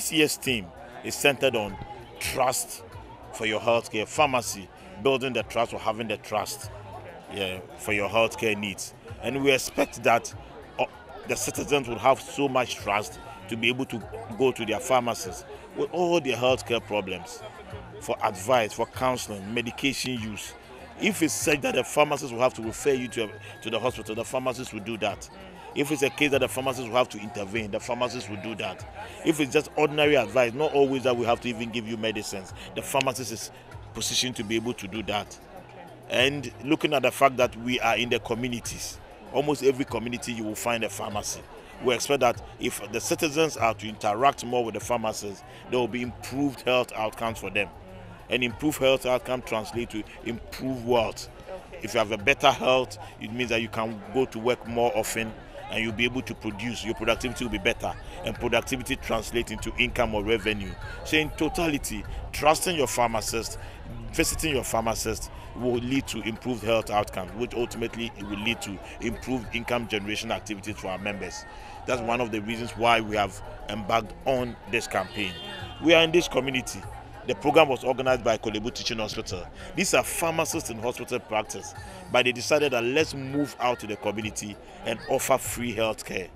this year's theme is centered on trust for your healthcare, pharmacy, building the trust or having the trust for your healthcare needs. And we expect that the citizens will have so much trust to be able to go to their pharmacists with all their healthcare problems for advice, for counseling, medication use. If it's said that the pharmacist will have to refer you to the hospital, the pharmacist will do that. If it's a case that the pharmacist will have to intervene, the pharmacist will do that. If it's just ordinary advice, not always that we have to even give you medicines, the pharmacist is positioned to be able to do that. And looking at the fact that we are in the communities, almost every community you will find a pharmacy. We expect that if the citizens are to interact more with the pharmacists, there will be improved health outcomes for them. And improved health outcome translate to improved wealth. If you have a better health, it means that you can go to work more often and you'll be able to produce. Your productivity will be better, and productivity translates into income or revenue. So in totality, trusting your pharmacist, visiting your pharmacist will lead to improved health outcomes, which ultimately it will lead to improved income generation activities for our members. That's one of the reasons why we have embarked on this campaign. We are in this community. The program was organized by Kow Donkor Teaching Hospital. These are pharmacists in hospital practice, but they decided that let's move out to the community and offer free health care.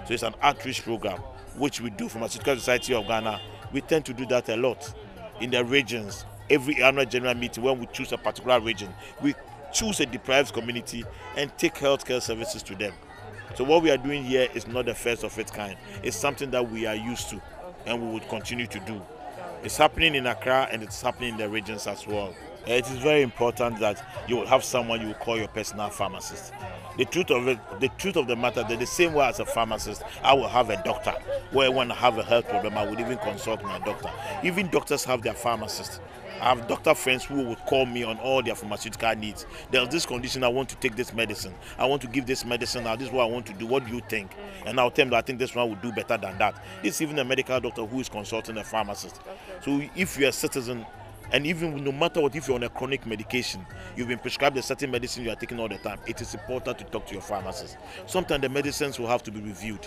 So it's an outreach program, which we do from Pharmaceutical Society of Ghana. We tend to do that a lot in the regions. Every annual general meeting, when we choose a particular region, we choose a deprived community and take healthcare services to them. So what we are doing here is not the first of its kind. It's something that we are used to and we would continue to do. It's happening in Accra and it's happening in the regions as well. It is very important that you will have someone you will call your personal pharmacist. The truth of the matter, that the same way as a pharmacist, I will have a doctor. Where when I have a health problem, I would even consult my doctor. Even doctors have their pharmacist. I have doctor friends who would call me on all their pharmaceutical needs. There's this condition, I want to take this medicine. I want to give this medicine, now this is what I want to do. What do you think? And I'll tell them that I think this one will do better than that. This is even a medical doctor who is consulting a pharmacist. So if you're a citizen, and even no matter what, if you're on a chronic medication, you've been prescribed a certain medicine you are taking all the time, it is important to talk to your pharmacist. Sometimes the medicines will have to be reviewed.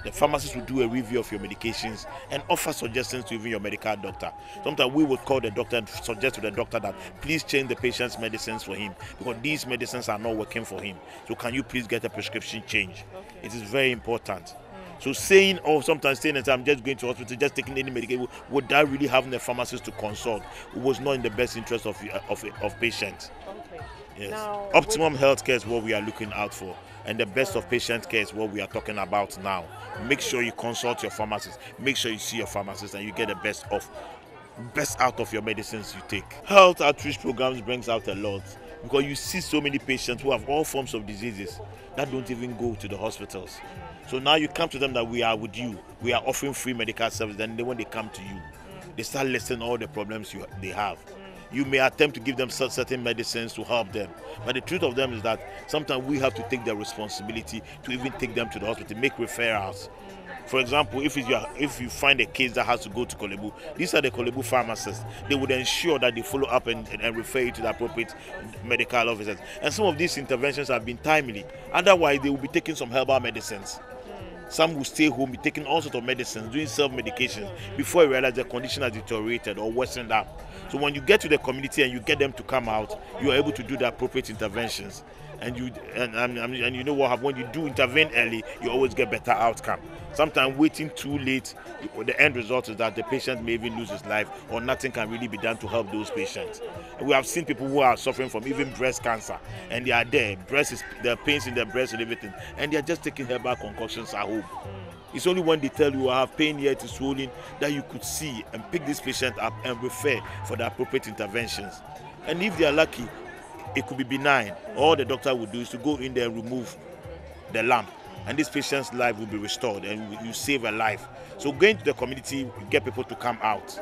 The pharmacist will do a review of your medications and offer suggestions to even your medical doctor. Sometimes we would call the doctor and suggest to the doctor that please change the patient's medicines for him because these medicines are not working for him. So can you please get a prescription change? It is very important. So saying, or sometimes saying that I'm just going to hospital, just taking any medication, would that really having the pharmacist to consult? It was not in the best interest of patients. Okay. Yes. Now, Optimum healthcare is what we are looking out for, and the best of patient care is what we are talking about now. Make sure you consult your pharmacist. Make sure you see your pharmacist, and you get the best out of your medicines you take. Health outreach programs brings out a lot because you see so many patients who have all forms of diseases that don't even go to the hospitals. So now you come to them that we are with you. We are offering free medical service. Then when they come to you, they start listing all the problems they have. You may attempt to give them certain medicines to help them. But the truth of them is that sometimes we have to take the responsibility to even take them to the hospital, make referrals. For example, if you find a case that has to go to Kow Donkor, these are the Kow Donkor pharmacists. They would ensure that they follow up and refer you to the appropriate medical officers. And some of these interventions have been timely. Otherwise, they will be taking some herbal medicines. Some will stay home, be taking all sorts of medicines, doing self-medication before you realize the condition has deteriorated or worsened up. So when you get to the community and you get them to come out, you are able to do the appropriate interventions. And you know what happens, when you do intervene early, you always get better outcome. Sometimes waiting too late, the end result is that the patient may even lose his life or nothing can really be done to help those patients. And we have seen people who are suffering from even breast cancer and they are there, there are pains in their breast and everything, and they are just taking herbal concoctions at home. It's only when they tell you I have pain here, it is swollen, that you could see and pick this patient up and refer for the appropriate interventions. And if they are lucky, it could be benign. All the doctor would do is to go in there and remove the lump, and this patient's life will be restored and you save a life. So going to the community, you get people to come out.